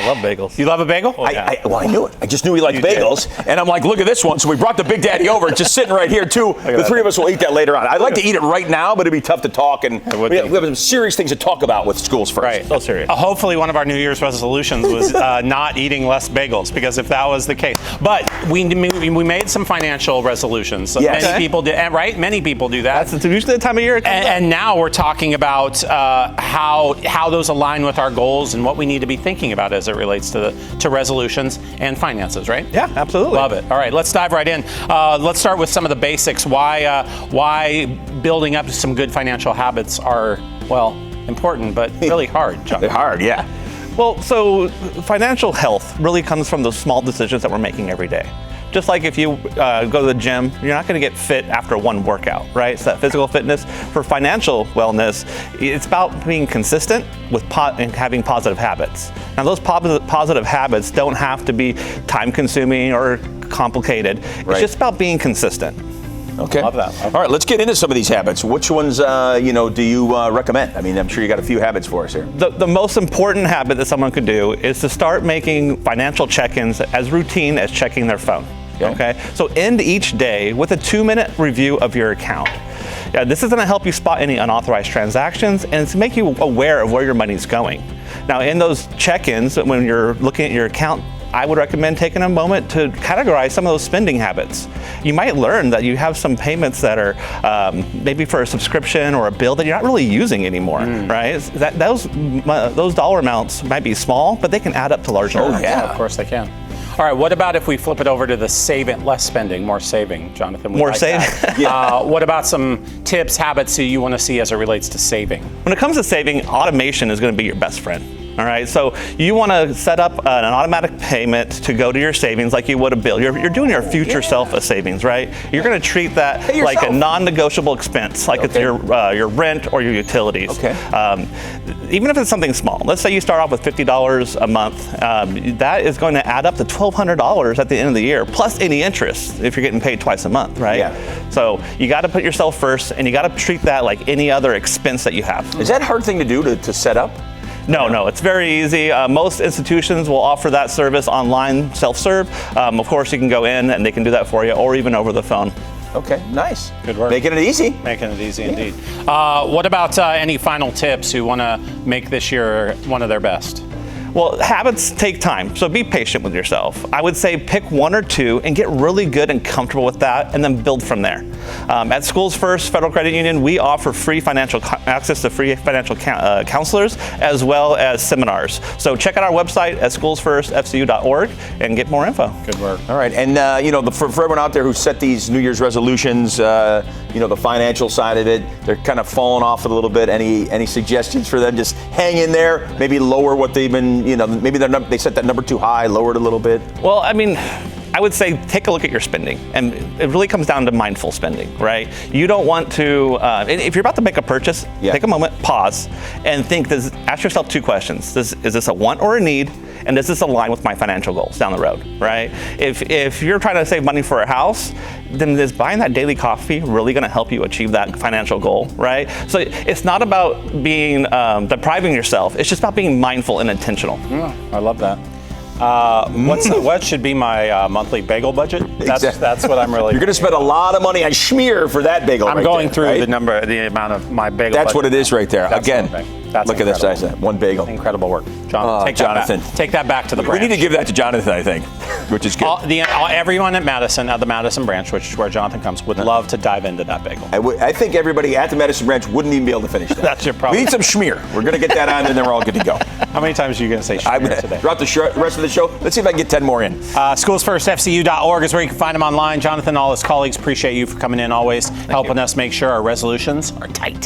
love bagels. You love a bagel? Well, I knew it. I just knew he liked bagels. And I'm like, look at this one. So we brought the Big Daddy over. It's just sitting right here, too. The three of us will eat that later on. I'd like to eat it right now, but it'd be tough to talk. And we have some serious things to talk about with Schools First. Right. So serious. Hopefully one of our New Year's resolutions was not eating less bagels, because if that was the case. But we made some financial resolutions. So many people do, right? Many people do that. That's usually the time of year it comes up. And now we're talking about how those align with our goals and what we need to be thinking about as it relates to resolutions and finances, right? Yeah, absolutely. Love it. All right, let's dive right in. Let's start with some of the basics. Why building up some good financial habits are, well, important, but really hard, John. They're hard, yeah. Well, so financial health really comes from those small decisions that we're making every day. Just like if you go to the gym, you're not going to get fit after one workout, right? So that physical fitness. For financial wellness, it's about being consistent with and having positive habits. Now, those positive habits don't have to be time-consuming or complicated. It's just about being consistent. Okay. Love that. All right, let's get into some of these habits. Which ones, do you recommend? I mean, I'm sure you got a few habits for us here. The most important habit that someone could do is to start making financial check-ins as routine as checking their phone. Okay? So end each day with a 2-minute review of your account. This is going to help you spot any unauthorized transactions, and it's make you aware of where your money's going. Now, in those check-ins, when you're looking at your account, I would recommend taking a moment to categorize some of those spending habits. You might learn that you have some payments that are maybe for a subscription or a bill that you're not really using anymore, right? Those dollar amounts might be small, but they can add up to large numbers. Yeah, of course they can. All right, what about if we flip it over to the saving, less spending, more saving, Jonathan? More saving? What about some tips, habits that you want to see as it relates to saving? When it comes to saving, automation is going to be your best friend. All right, so you want to set up an automatic payment to go to your savings like you would a bill. You're doing your future self a savings, right? You're going to treat that like a non-negotiable expense, like it's your rent or your utilities. Okay. Even if it's something small. Let's say you start off with $50 a month. That is going to add up to $1,200 at the end of the year, plus any interest if you're getting paid twice a month, right? Yeah. So you got to put yourself first, and you got to treat that like any other expense that you have. Is that a hard thing to do to set up? No, it's very easy. Most institutions will offer that service online, self-serve. Of course, you can go in and they can do that for you, or even over the phone. Okay, nice. Good work. Making it easy. Making it easy indeed. What about any final tips who want to make this year one of their best? Well, habits take time, so be patient with yourself. I would say pick one or two and get really good and comfortable with that, and then build from there. At SchoolsFirst Federal Credit Union, we offer free financial access to free financial counselors as well as seminars. So check out our website at schoolsfirstfcu.org and get more info. Good work. All right, and for everyone out there who set these New Year's resolutions, the financial side of it, they're kind of falling off a little bit. Any suggestions for them? Just hang in there, maybe lower what they've been. Maybe they set that number too high, lower it a little bit. Well, I mean, I would say take a look at your spending, and it really comes down to mindful spending, right? You don't want to, if you're about to make a purchase, take a moment, pause, and ask yourself two questions. Is this a want or a need? And does this align with my financial goals down the road, right? If you're trying to save money for a house, then is buying that daily coffee really gonna help you achieve that financial goal, right? So it's not about being depriving yourself, it's just about being mindful and intentional. Yeah, I love that. What should be my monthly bagel budget? That's what I'm really. You're going to spend a lot of money on schmear for that bagel. I'm going through the amount of my bagel. That's budget. what it is right there. Again, look at this. One bagel. Incredible work, Jonathan. Take that back to the branch. We need to give that to Jonathan, I think, which is good. Everyone at the Madison Branch, which is where Jonathan comes, would love to dive into that bagel. I think everybody at the Madison Branch wouldn't even be able to finish that. That's your problem. We need some schmear. We're going to get that on, and then we're all good to go. How many times are you going to say schmear today? Throughout the rest of the show, let's see if I can get 10 more in. SchoolsFirstFCU.org is where you can find them online. Jonathan, all his colleagues, appreciate you for coming in always, helping us make sure our resolutions are tight.